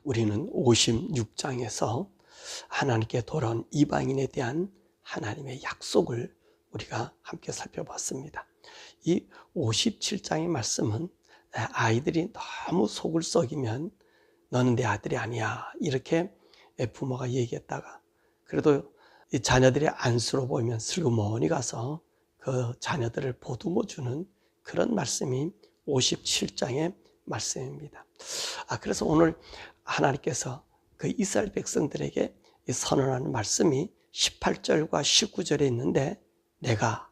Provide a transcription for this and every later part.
우리는 56장에서 하나님께 돌아온 이방인에 대한 하나님의 약속을 우리가 함께 살펴봤습니다. 이 57장의 말씀은 아이들이 너무 속을 썩이면 너는 내 아들이 아니야 이렇게 부모가 얘기했다가 그래도 이 자녀들이 안쓰러워 보이면 슬그머니 가서 그 자녀들을 보듬어 주는 그런 말씀이 57장의 말씀입니다. 그래서 오늘 하나님께서 그 이스라엘 백성들에게 선언하는 말씀이 18절과 19절에 있는데 내가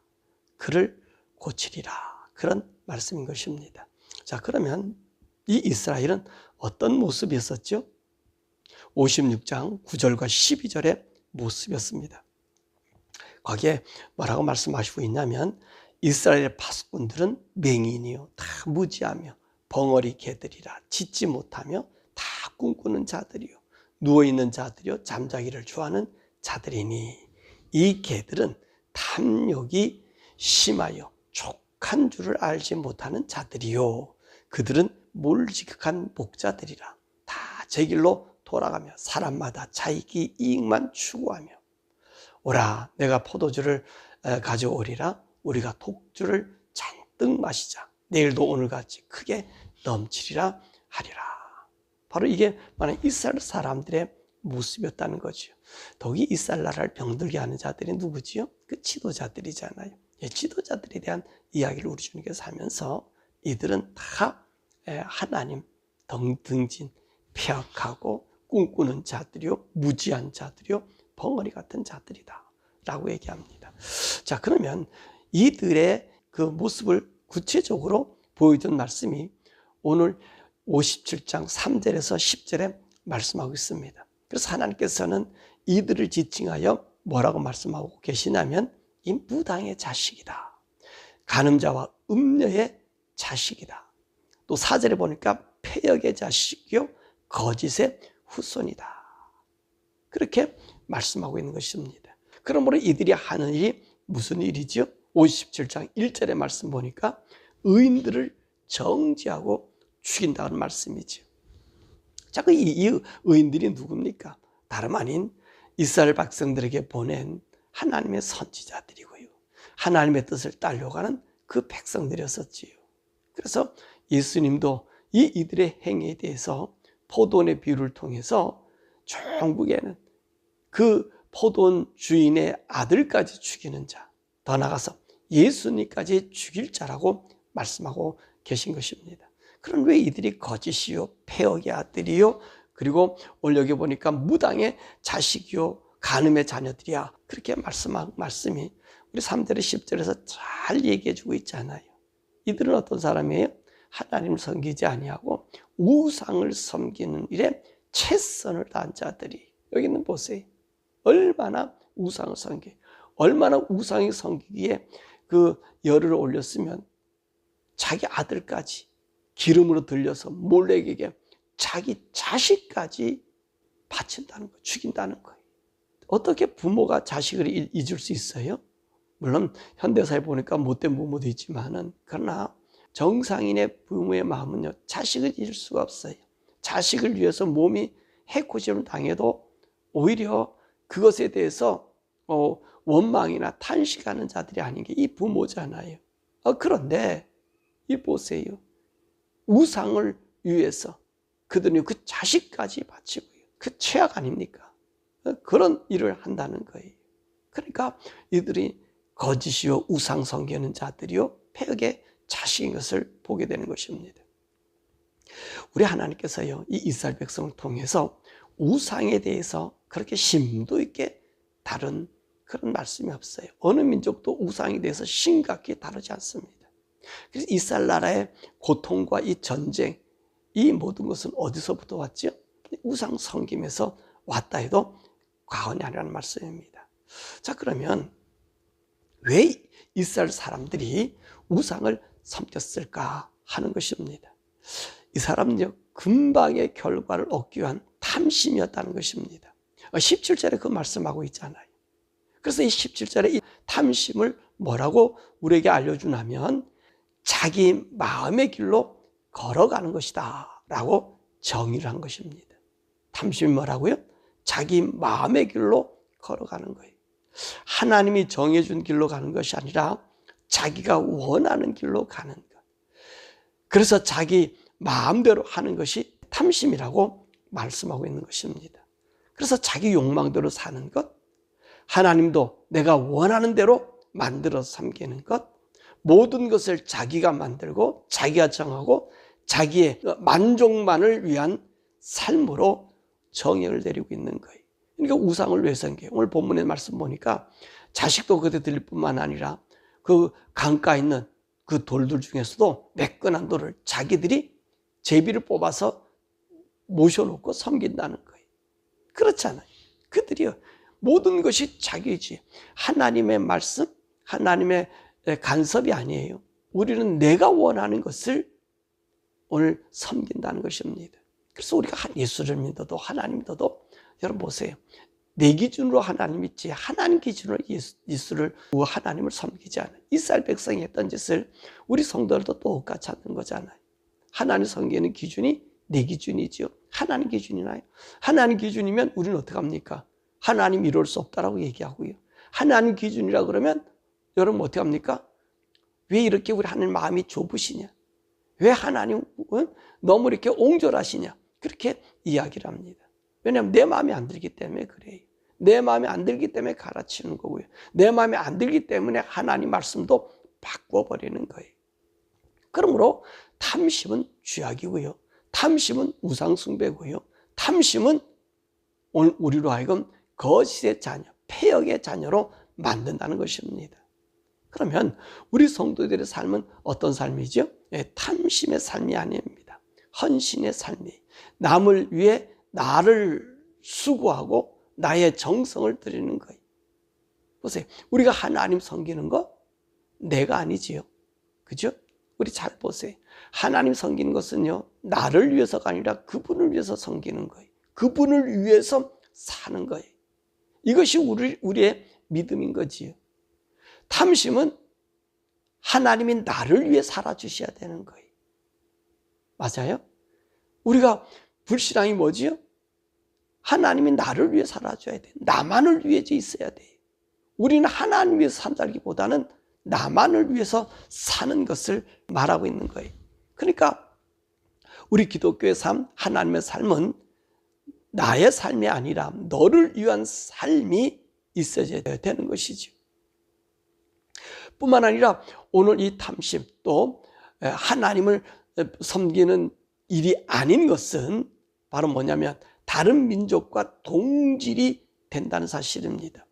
그를 고치리라 그런 말씀인 것입니다. 자, 그러면 이 이스라엘은 어떤 모습이었었죠? 56장 9절과 12절의 모습이었습니다. 거기에 뭐라고 말씀하시고 있냐면 이스라엘의 파수꾼들은 맹인이요 다 무지하며 벙어리 개들이라 짖지 못하며 다 꿈꾸는 자들이요 누워있는 자들이요 잠자기를 좋아하는 자들이니 이 개들은 탐욕이 심하여 족한 줄을 알지 못하는 자들이요 그들은 몰지극한 목자들이라 다 제 길로 돌아가며 사람마다 자기 이익만 추구하며 오라 내가 포도주를 가져오리라 우리가 독주를 잔뜩 마시자 내일도 오늘같이 크게 넘치리라 하리라. 바로 이게 만약 이스라엘 사람들의 모습이었다는 거죠. 더욱이 이스라엘 나라를 병들게 하는 자들이 누구지요? 그 지도자들이잖아요. 지도자들에 대한 이야기를 우리 주님께서 하면서 이들은 다 하나님 등진 폐역하고 꿈꾸는 자들이요 무지한 자들이요 벙어리 같은 자들이다 라고 얘기합니다. 자, 그러면 이들의 그 모습을 구체적으로 보여준 말씀이 오늘 57장 3절에서 10절에 말씀하고 있습니다. 그래서 하나님께서는 이들을 지칭하여 뭐라고 말씀하고 계시냐면 이 무당의 자식이다. 간음자와 음녀의 자식이다. 또 4절에 보니까 폐역의 자식이요 거짓의 후손이다. 그렇게 말씀하고 있는 것입니다. 그러므로 이들이 하는 일이 무슨 일이죠? 57장 1절의 말씀 보니까 의인들을 정죄하고 죽인다는 말씀이죠. 자, 이 의인들이 누굽니까? 다름 아닌 이스라엘 백성들에게 보낸 하나님의 선지자들이고요. 하나님의 뜻을 따르려가는 그 백성들이었었지요. 그래서 예수님도 이들의 행위에 대해서 포도원의 비유를 통해서 종국에는 그 포도원 주인의 아들까지 죽이는 자, 더 나아가서 예수님까지 죽일 자라고 말씀하고 계신 것입니다. 그럼 왜 이들이 거짓이요, 폐역의 아들이요, 그리고 오늘 여기 보니까 무당의 자식이요, 간음의 자녀들이야. 그렇게 말씀이 우리 3절에 10절에서 잘 얘기해 주고 있잖아요. 이들은 어떤 사람이에요? 하나님을 섬기지 아니하고 우상을 섬기는 일에 최선을 다한 자들이. 여기는 보세요. 얼마나 우상을 섬겨, 얼마나 우상이 섬기기에 그 열을 올렸으면 자기 아들까지 기름으로 들려서 몰렉에게 자기 자식까지 바친다는 거예요. 죽인다는 거예요. 어떻게 부모가 자식을 잊을 수 있어요? 물론 현대사에 보니까 못된 부모도 있지만은 그러나 정상인의 부모의 마음은요, 자식을 잊을 수가 없어요. 자식을 위해서 몸이 해코지를 당해도 오히려 그것에 대해서 원망이나 탄식하는 자들이 아닌 게 이 부모잖아요. 그런데 이 보세요. 우상을 위해서 그들은 그 자식까지 바치고요. 그 최악 아닙니까? 그런 일을 한다는 거예요. 그러니까 이들이 거짓이요 우상 섬기는 자들이요 폐역의 자식인 것을 보게 되는 것입니다. 우리 하나님께서요 이 이스라엘 백성을 통해서 우상에 대해서 그렇게 심도 있게 다룬 그런 말씀이 없어요. 어느 민족도 우상에 대해서 심각히 다루지 않습니다. 그래서 이스라엘 나라의 고통과 이 전쟁, 이 모든 것은 어디서부터 왔죠? 우상 섬김에서 왔다 해도 과언이 아니라는 말씀입니다. 자, 그러면 왜 이스라엘 사람들이 우상을 섬겼을까 하는 것입니다. 이 사람은요 금방의 결과를 얻기 위한 탐심이었다는 것입니다. 17절에 그 말씀하고 있잖아요. 그래서 이 17절에 이 탐심을 뭐라고 우리에게 알려주냐면 자기 마음의 길로 걸어가는 것이다 라고 정의를 한 것입니다. 탐심이 뭐라고요? 자기 마음의 길로 걸어가는 거예요. 하나님이 정해준 길로 가는 것이 아니라 자기가 원하는 길로 가는 것. 그래서 자기 마음대로 하는 것이 탐심이라고 말씀하고 있는 것입니다. 그래서 자기 욕망대로 사는 것, 하나님도 내가 원하는 대로 만들어서 섬기는 것, 모든 것을 자기가 만들고 자기가 정하고 자기의 만족만을 위한 삶으로 정의를 내리고 있는 거예요. 그러니까 우상을 왜 섬겨요? 오늘 본문의 말씀 보니까 자식도 그대 드릴 뿐만 아니라 그 강가에 있는 그 돌들 중에서도 매끈한 돌을 자기들이 제비를 뽑아서 모셔놓고 섬긴다는 거예요. 그렇잖아요. 그들이요, 모든 것이 자기지. 하나님의 말씀, 하나님의 간섭이 아니에요. 우리는 내가 원하는 것을 오늘 섬긴다는 것입니다. 그래서 우리가 예수를 믿어도 하나님 믿어도 여러분 보세요. 내 기준으로 하나님 믿지 하나님 기준으로 예수를 하나님을 섬기지 않아요. 이스라엘 백성이 했던 짓을 우리 성도들도 똑같이 하는 거잖아요. 하나님 섬기는 기준이 내 기준이지요. 하나님 기준이나요? 하나님 기준이면 우리는 어떻게 합니까? 하나님 이룰 수 없다라고 얘기하고요. 하나님 기준이라 그러면 여러분 어떻게 합니까? 왜 이렇게 우리 하나님 마음이 좁으시냐? 왜 하나님은 너무 이렇게 옹졸하시냐? 그렇게 이야기를 합니다. 왜냐하면 내 마음에 안 들기 때문에 그래요. 내 마음에 안 들기 때문에 갈아치우는 거고요. 내 마음에 안 들기 때문에 하나님 말씀도 바꿔버리는 거예요. 그러므로 탐심은 죄악이고요. 탐심은 우상숭배고요. 탐심은 오늘 우리로 하여금 거짓의 자녀, 패역의 자녀로 만든다는 것입니다. 그러면 우리 성도들의 삶은 어떤 삶이죠? 탐심의 삶이 아닙니다. 헌신의 삶이, 남을 위해 나를 수고하고 나의 정성을 드리는 거예요. 보세요. 우리가 하나님 섬기는 거 내가 아니지요. 그죠? 우리 잘 보세요. 하나님 섬기는 것은요, 나를 위해서가 아니라 그분을 위해서 섬기는 거예요. 그분을 위해서 사는 거예요. 이것이 우리의 믿음인 거지요. 탐심은 하나님이 나를 위해 살아주셔야 되는 거예요. 맞아요? 우리가 불신앙이 뭐지요? 하나님이 나를 위해 살아줘야 돼. 나만을 위해 있어야 돼. 우리는 하나님 위해서 산다기보다는 나만을 위해서 사는 것을 말하고 있는 거예요. 그러니까 우리 기독교의 삶, 하나님의 삶은 나의 삶이 아니라 너를 위한 삶이 있어야 되는 것이죠. 뿐만 아니라 오늘 이 탐심, 또 하나님을 섬기는 일이 아닌 것은 바로 뭐냐면 다른 민족과 동질이 된다는 사실입니다.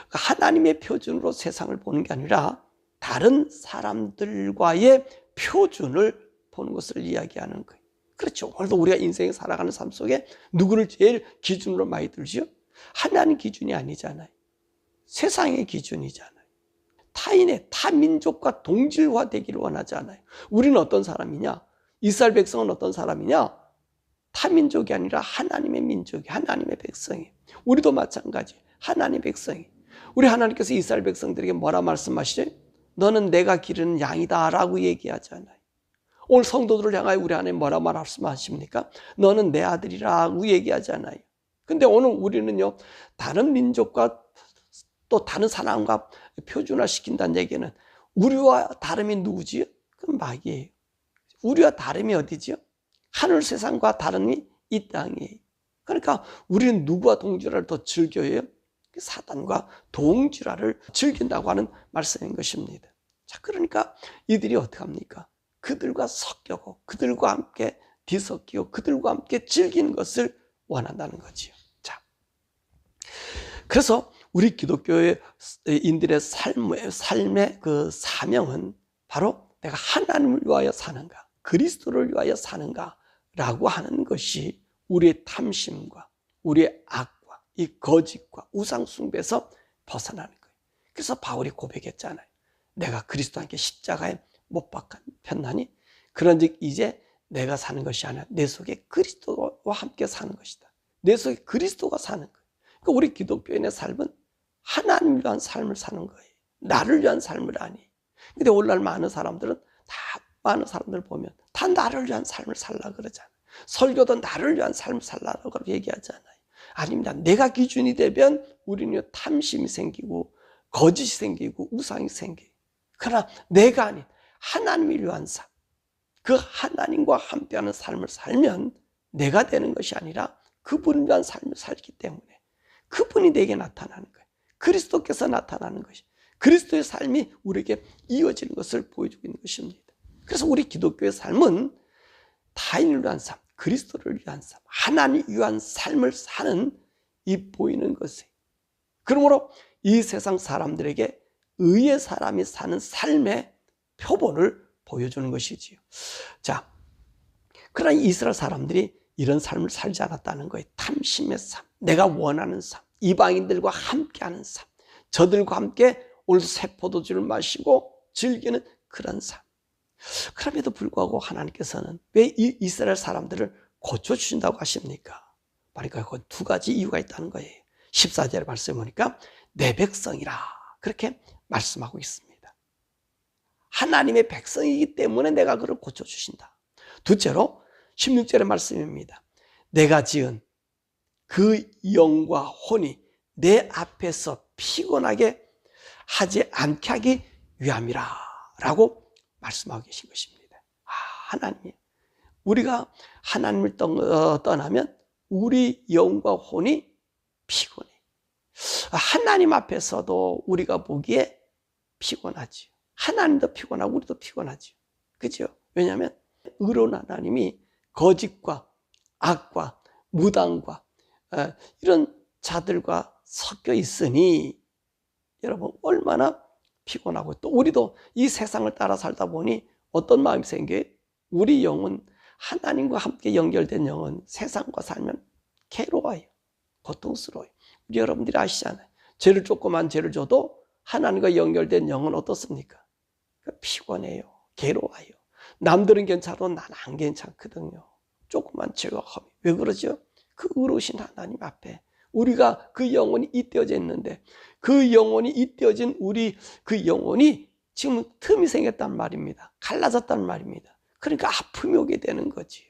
하나님의 표준으로 세상을 보는 게 아니라 다른 사람들과의 표준을 보는 것을 이야기하는 거예요. 그렇죠. 오늘도 우리가 인생에 살아가는 삶 속에 누구를 제일 기준으로 많이 들지요? 하나님 기준이 아니잖아요. 세상의 기준이잖아요. 타인의 타민족과 동질화되기를 원하지 않아요. 우리는 어떤 사람이냐? 이스라엘 백성은 어떤 사람이냐? 타민족이 아니라 하나님의 민족이, 하나님의 백성이. 우리도 마찬가지. 하나님의 백성이. 우리 하나님께서 이스라엘 백성들에게 뭐라 말씀하시죠? 너는 내가 기르는 양이다 라고 얘기하잖아요. 오늘 성도들을 향하여 우리 하나님 뭐라 말씀하십니까? 너는 내 아들이라고 얘기하잖아요. 근데 오늘 우리는요, 다른 민족과 또 다른 사람과 표준화시킨다는 얘기는 우리와 다름이 누구지요? 그건 마귀예요. 우리와 다름이 어디지요? 하늘 세상과 다름이 이 땅이에요. 그러니까 우리는 누구와 동질화를 더 즐겨요? 사단과 동질화를 즐긴다고 하는 말씀인 것입니다. 자, 그러니까 이들이 어떻게 합니까? 그들과 섞여고 그들과 함께 뒤섞이고 그들과 함께 즐기는 것을 원한다는 거지요. 자, 그래서 우리 기독교의 인들의 삶의 그 사명은 바로 내가 하나님을 위하여 사는가, 그리스도를 위하여 사는가라고 하는 것이 우리의 탐심과 우리의 악과 이 거짓과 우상 숭배에서 벗어나는 거예요. 그래서 바울이 고백했잖아요. 내가 그리스도와 함께 십자가에 못 박혔나니 그런즉 이제 내가 사는 것이 아니라 내 속에 그리스도와 함께 사는 것이다. 내 속에 그리스도가 사는 거예요. 그러니까 우리 기독교인의 삶은 하나님을 위한 삶을 사는 거예요. 나를 위한 삶을 아니. 근데 오늘날 많은 사람들은 다 많은 사람들 보면 다 나를 위한 삶을 살라 그러잖아요. 설교도 나를 위한 삶을 살라고 얘기하잖아요. 아닙니다. 내가 기준이 되면 우리는 탐심이 생기고 거짓이 생기고 우상이 생겨요. 그러나 내가 아닌 하나님을 위한 삶, 그 하나님과 함께하는 삶을 살면 내가 되는 것이 아니라 그분을 위한 삶을 살기 때문에 그분이 내게 나타나는 거예요. 그리스도께서 나타나는 것이, 그리스도의 삶이 우리에게 이어지는 것을 보여주고 있는 것입니다. 그래서 우리 기독교의 삶은 타인을 위한 삶, 그리스도를 위한 삶, 하나님을 위한 삶을 사는 이 보이는 것이에요. 그러므로 이 세상 사람들에게 의의 사람이 사는 삶의 표본을 보여주는 것이지요. 자, 그러나 이스라엘 사람들이 이런 삶을 살지 않았다는 거예요. 탐심의 삶, 내가 원하는 삶, 이방인들과 함께하는 삶, 저들과 함께 오늘도 새 포도주를 마시고 즐기는 그런 삶. 그럼에도 불구하고 하나님께서는 왜 이 이스라엘 사람들을 고쳐주신다고 하십니까? 그러니까 그 두 가지 이유가 있다는 거예요. 14절에 말씀해 보니까 내 백성이라 그렇게 말씀하고 있습니다. 하나님의 백성이기 때문에 내가 그를 고쳐주신다. 둘째로 16절의 말씀입니다. 내가 지은 그 영과 혼이 내 앞에서 피곤하게 하지 않게 하기 위함이라 라고 말씀하고 계신 것입니다. 하나님, 우리가 하나님을 떠나면 우리 영과 혼이 피곤해. 하나님 앞에서도 우리가 보기에 피곤하지. 하나님도 피곤하고 우리도 피곤하지. 그죠? 왜냐하면 의로운 하나님이 거짓과 악과 무당과 이런 자들과 섞여 있으니 여러분 얼마나 피곤하고, 또 우리도 이 세상을 따라 살다 보니 어떤 마음이 생겨요? 우리 영은, 하나님과 함께 연결된 영은 세상과 살면 괴로워요. 고통스러워요. 우리 여러분들이 아시잖아요. 조그만 죄를 줘도 하나님과 연결된 영은 어떻습니까? 피곤해요. 괴로워요. 남들은 괜찮아도 나는 안 괜찮거든요. 조그만 죄가 험해. 왜 그러죠? 그 의로우신 하나님 앞에 우리가 그 영혼이 잇대어져 있는데, 그 영혼이 잇대어진 우리 그 영혼이 지금 틈이 생겼단 말입니다. 갈라졌단 말입니다. 그러니까 아픔이 오게 되는 거지요.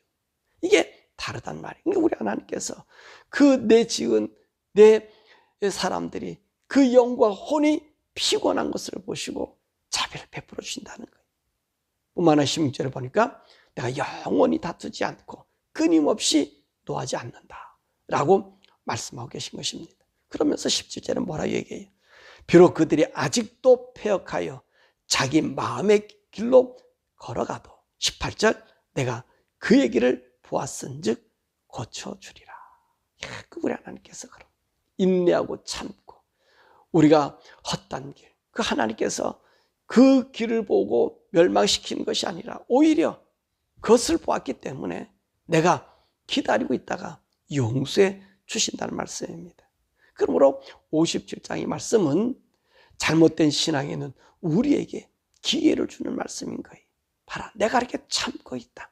이게 다르단 말이에요. 그러니까 우리 하나님께서 그 내 지은 내 사람들이 그 영과 혼이 피곤한 것을 보시고 자비를 베풀어 주신다는 거예요. 뿐만 아니라 16절에 보니까 내가 영원히 다투지 않고 끊임없이 노하지 않는다 라고 말씀하고 계신 것입니다. 그러면서 17절은 뭐라 얘기해요? 비록 그들이 아직도 패역하여 자기 마음의 길로 걸어가도 18절 내가 그의 길을 보았은즉 고쳐주리라. 우리 하나님께서 그럼 인내하고 참고 우리가 헛단 길, 그 하나님께서 그 길을 보고 멸망시키는 것이 아니라 오히려 그것을 보았기 때문에 내가 기다리고 있다가 용서해 주신다는 말씀입니다. 그러므로 57장의 말씀은 잘못된 신앙에는 우리에게 기회를 주는 말씀인 거예요. 봐라, 내가 이렇게 참고 있다.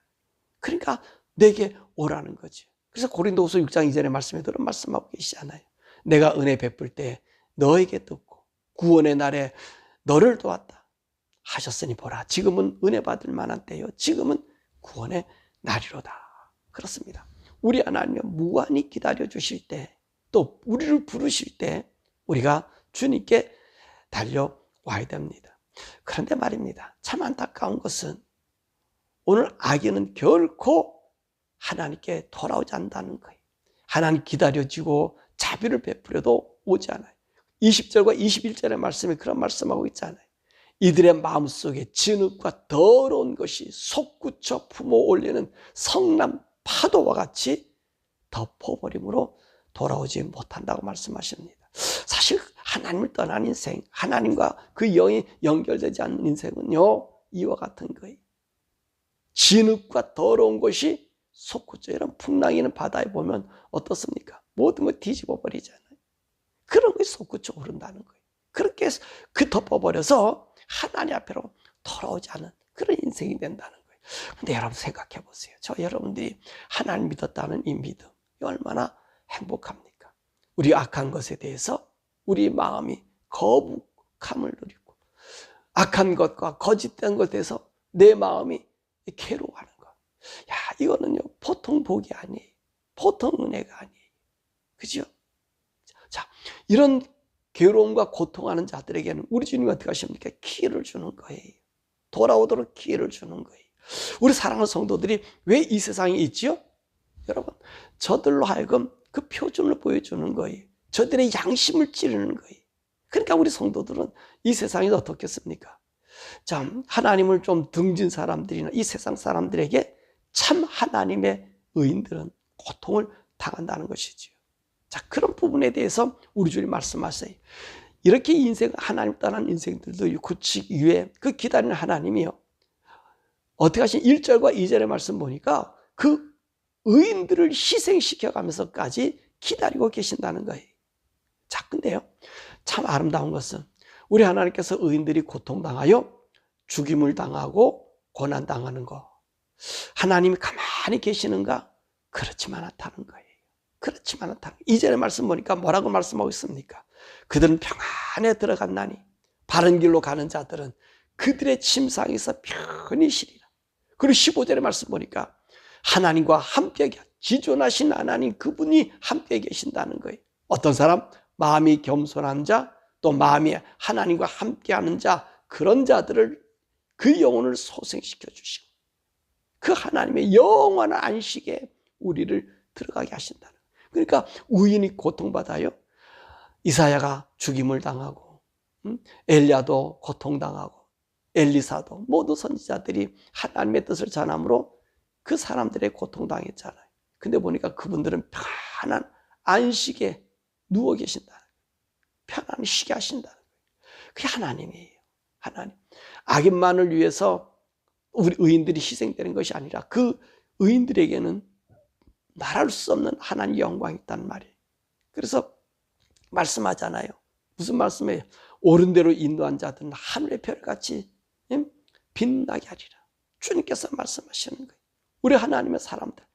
그러니까 내게 오라는 거죠. 그래서 고린도후서 6장 2절의 말씀에 그런 말씀하고 계시잖아요. 내가 은혜 베풀 때 너에게 듣고 구원의 날에 너를 도왔다 하셨으니 보라, 지금은 은혜 받을 만한 때요, 지금은 구원의 날이로다. 그렇습니다. 우리 하나님은 무한히 기다려 주실 때, 또 우리를 부르실 때 우리가 주님께 달려와야 됩니다. 그런데 말입니다, 참 안타까운 것은 오늘 악인은 결코 하나님께 돌아오지 않는다는 거예요. 하나님 기다려지고 자비를 베풀어도 오지 않아요. 20절과 21절의 말씀에 그런 말씀하고 있잖아요. 이들의 마음속에 진흙과 더러운 것이 솟구쳐 품어올리는 성남 파도와 같이 덮어버림으로 돌아오지 못한다고 말씀하십니다. 사실 하나님을 떠난 인생, 하나님과 그 영이 연결되지 않는 인생은요, 이와 같은 거예요. 진흙과 더러운 것이 솟구쳐, 이런 풍랑이는 바다에 보면 어떻습니까? 모든 걸 뒤집어 버리잖아요. 그런 것이 솟구쳐 오른다는 거예요. 그렇게 덮어버려서 하나님 앞으로 돌아오지 않은 그런 인생이 된다는 거예요. 근데 여러분 생각해 보세요. 저 여러분들이 하나님 믿었다는 이 믿음, 얼마나 행복합니까? 우리 악한 것에 대해서 우리 마음이 거북함을 누리고, 악한 것과 거짓된 것에 대해서 내 마음이 괴로워하는 것. 이거는요, 보통 보통 복이 아니에요. 보통 은혜가 아니에요. 그죠? 자, 이런 괴로움과 고통하는 자들에게는 우리 주님이 어떻게 하십니까? 기회를 주는 거예요. 돌아오도록 기회를 주는 거예요. 우리 사랑하는 성도들이 왜 이 세상에 있지요? 여러분, 저들로 하여금 그 표준을 보여주는 거예요. 저들의 양심을 찌르는 거예요. 그러니까 우리 성도들은 이 세상이 어떻겠습니까? 자, 하나님을 좀 등진 사람들이나 이 세상 사람들에게 참 하나님의 의인들은 고통을 당한다는 것이지요. 자, 그런 부분에 대해서 우리 주님 말씀하세요. 이렇게 인생, 하나님 떠난 인생들도 구치기 위해 그 기다리는 하나님이요. 어떻게 하신 1절과 2절의 말씀 보니까 그 의인들을 희생시켜가면서까지 기다리고 계신다는 거예요. 자, 근데요, 참 아름다운 것은 우리 하나님께서 의인들이 고통당하여 죽임을 당하고 고난당하는 거, 하나님이 가만히 계시는가? 그렇지만 않다는 거예요. 그렇지만 않다는 거예요. 이전의 말씀 보니까 뭐라고 말씀하고 있습니까? 그들은 평안에 들어갔나니 바른 길로 가는 자들은 그들의 침상에서 편히 쉬리라. 그리고 15절의 말씀 보니까 하나님과 함께 지존하신 하나님, 그분이 함께 계신다는 거예요. 어떤 사람? 마음이 겸손한 자, 또 마음이 하나님과 함께하는 자, 그런 자들을, 그 영혼을 소생시켜 주시고 그 하나님의 영원한 안식에 우리를 들어가게 하신다는 거예요. 그러니까 의인이 고통받아요. 이사야가 죽임을 당하고, 엘리야도 고통당하고, 엘리사도, 모두 선지자들이 하나님의 뜻을 전함으로 그 사람들의 고통당했잖아요. 근데 보니까 그분들은 편안한 안식에 누워 계신다는 거예요. 편안히 쉬게 하신다는 거예요. 그게 하나님이에요. 하나님. 악인만을 위해서 우리 의인들이 희생되는 것이 아니라 그 의인들에게는 말할 수 없는 하나님의 영광이 있단 말이에요. 그래서 말씀하잖아요. 무슨 말씀이에요? 옳은 대로 인도한 자들은 하늘의 별같이 빛나게 하리라. 주님께서 말씀하시는 거예요. 우리 하나님의 사람들,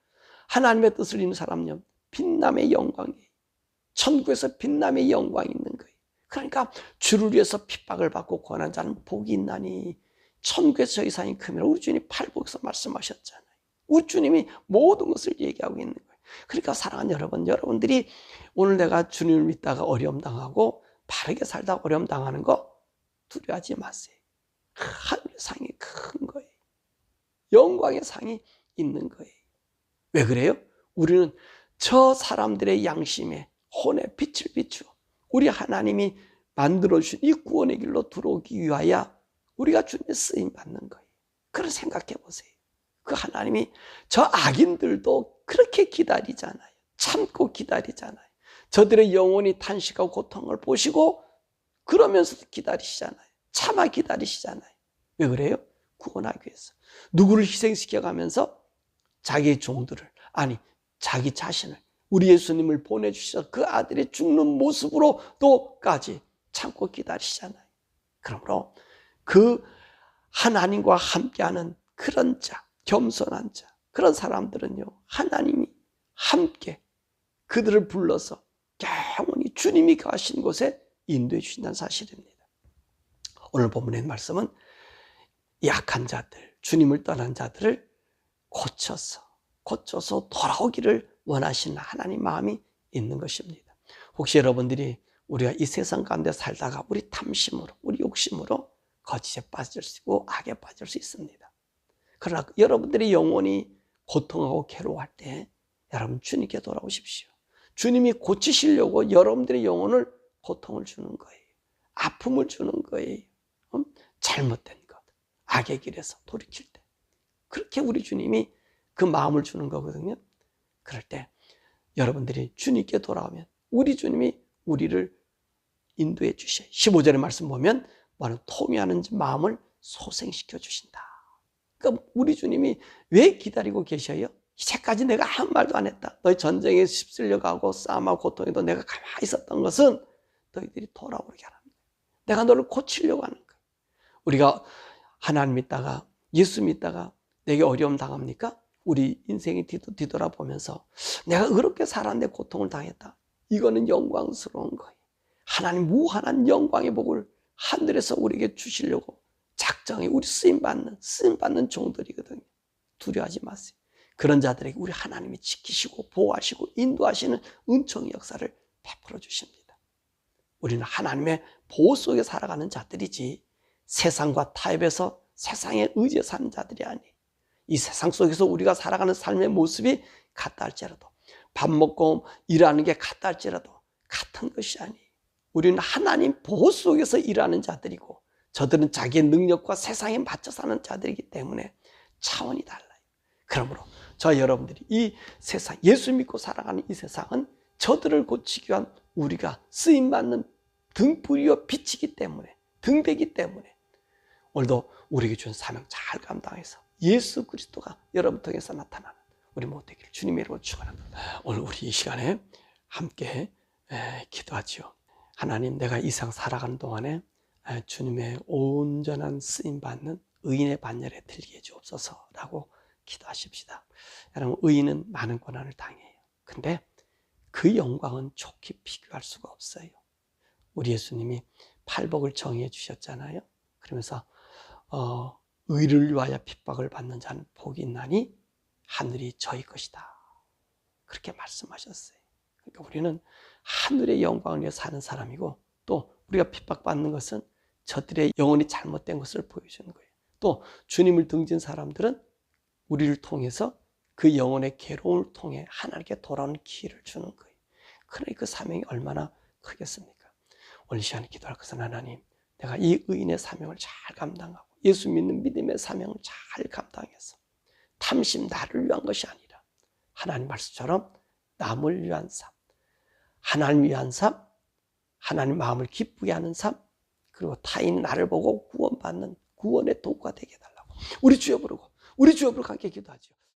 하나님의 뜻을 이루는 사람요, 빛남의 영광이에요. 천국에서 빛남의 영광이 있는 거예요. 그러니까 주를 위해서 핍박을 받고 고난한 자는 복이 있나니 천국에서 저 이상이 크면, 우리 주님이 팔복에서 말씀하셨잖아요. 우리 주님이 모든 것을 얘기하고 있는 거예요. 그러니까 사랑하는 여러분, 여러분들이 오늘 내가 주님을 믿다가 어려움 당하고 바르게 살다가 어려움 당하는 거 두려워하지 마세요. 하늘의 상이 큰 거예요. 영광의 상이 있는 거예요. 왜 그래요? 우리는 저 사람들의 양심에 혼에 빛을 비추어 우리 하나님이 만들어주신 이 구원의 길로 들어오기 위하여 우리가 주님의 쓰임 받는 거예요. 그런 생각해 보세요. 그 하나님이 저 악인들도 그렇게 기다리잖아요. 참고 기다리잖아요. 저들의 영혼이 탄식하고 고통을 보시고 그러면서도 기다리시잖아요. 참아 기다리시잖아요. 왜 그래요? 구원하기 위해서. 누구를 희생시켜가면서 자기의 종들을, 아니 자기 자신을, 우리 예수님을 보내주셔서 그 아들이 죽는 모습으로 또까지 참고 기다리시잖아요. 그러므로 그 하나님과 함께하는 그런 자, 겸손한 자, 그런 사람들은요, 하나님이 함께 그들을 불러서 영원히 주님이 가신 곳에 인도해 주신다는 사실입니다. 오늘 본문의 말씀은 약한 자들, 주님을 떠난 자들을 고쳐서 돌아오기를 원하시는 하나님 마음이 있는 것입니다. 혹시 여러분들이 우리가 이 세상 가운데 살다가 우리 탐심으로, 우리 욕심으로 거짓에 빠질 수 있고 악에 빠질 수 있습니다. 그러나 여러분들의 영혼이 고통하고 괴로워할 때 여러분 주님께 돌아오십시오. 주님이 고치시려고 여러분들의 영혼을 고통을 주는 거예요. 아픔을 주는 거예요. 잘못된 것, 악의 길에서 돌이킬 때. 그렇게 우리 주님이 그 마음을 주는 거거든요. 그럴 때 여러분들이 주님께 돌아오면 우리 주님이 우리를 인도해 주셔요. 15절의 말씀 보면 통회하는 마음을 소생시켜 주신다. 그러니까 우리 주님이 왜 기다리고 계셔요? 이제까지 내가 아무 말도 안 했다. 너희 전쟁에 휩쓸려 가고 싸움하고 고통에도 내가 가만히 있었던 것은 너희들이 돌아오게 하라는 거예요. 내가 너를 고치려고 하는 거예요. 우리가 하나님 믿다가, 예수 믿다가 내게 어려움 당합니까? 우리 인생이 뒤돌아보면서 내가 그렇게 살았는데 고통을 당했다. 이거는 영광스러운 거예요. 하나님 무한한 영광의 복을 하늘에서 우리에게 주시려고 작정해 우리 쓰임받는 종들이거든요. 두려워하지 마세요. 그런 자들에게 우리 하나님이 지키시고 보호하시고 인도하시는 은총의 역사를 베풀어 주십니다. 우리는 하나님의 보호 속에 살아가는 자들이지 세상과 타협해서 세상에 의지해 사는 자들이 아니에요. 이 세상 속에서 우리가 살아가는 삶의 모습이 같다 할지라도, 밥 먹고 일하는 게 같다 할지라도 같은 것이 아니에요. 우리는 하나님 보호 속에서 일하는 자들이고, 저들은 자기의 능력과 세상에 맞춰 사는 자들이기 때문에 차원이 달라요. 그러므로 저 여러분들이 이 세상, 예수 믿고 살아가는 이 세상은 저들을 고치기 위한 우리가 쓰임받는 등불이요 빛이기 때문에, 등대기 때문에 오늘도 우리에게 준 사명 잘 감당해서 예수 그리스도가 여러분 통해서 나타나는 우리 모두 되기를 주님의 이름으로 축원합니다. 오늘 우리 이 시간에 함께 기도하지요. 하나님, 내가 이 세상 살아가는 동안에 주님의 온전한 쓰임받는 의인의 반열에 들게 해주옵소서라고 기도하십시다. 여러분, 의인은 많은 고난을 당해요. 근데 그 영광은 좋게 비교할 수가 없어요. 우리 예수님이 팔복을 정해 주셨잖아요. 그러면서 의를 위하여 핍박을 받는 자는 복이 있나니 하늘이 저희 것이다, 그렇게 말씀하셨어요. 그러니까 우리는 하늘의 영광을 위해 사는 사람이고, 또 우리가 핍박받는 것은 저들의 영혼이 잘못된 것을 보여주는 거예요. 또 주님을 등진 사람들은 우리를 통해서 그 영혼의 괴로움을 통해 하나님께 돌아오는 기회를 주는 거예요. 그러니 그 사명이 얼마나 크겠습니까? 오늘 시간에 기도할 것은, 하나님, 내가 이 의인의 사명을 잘 감당하고 예수 믿는 믿음의 사명을 잘 감당해서 탐심 나를 위한 것이 아니라 하나님 말씀처럼 남을 위한 삶, 하나님 위한 삶, 하나님 마음을 기쁘게 하는 삶, 그리고 타인 나를 보고 구원받는 구원의 도구가 되게 해달라고 우리 주여 부르고 함께 기도하죠.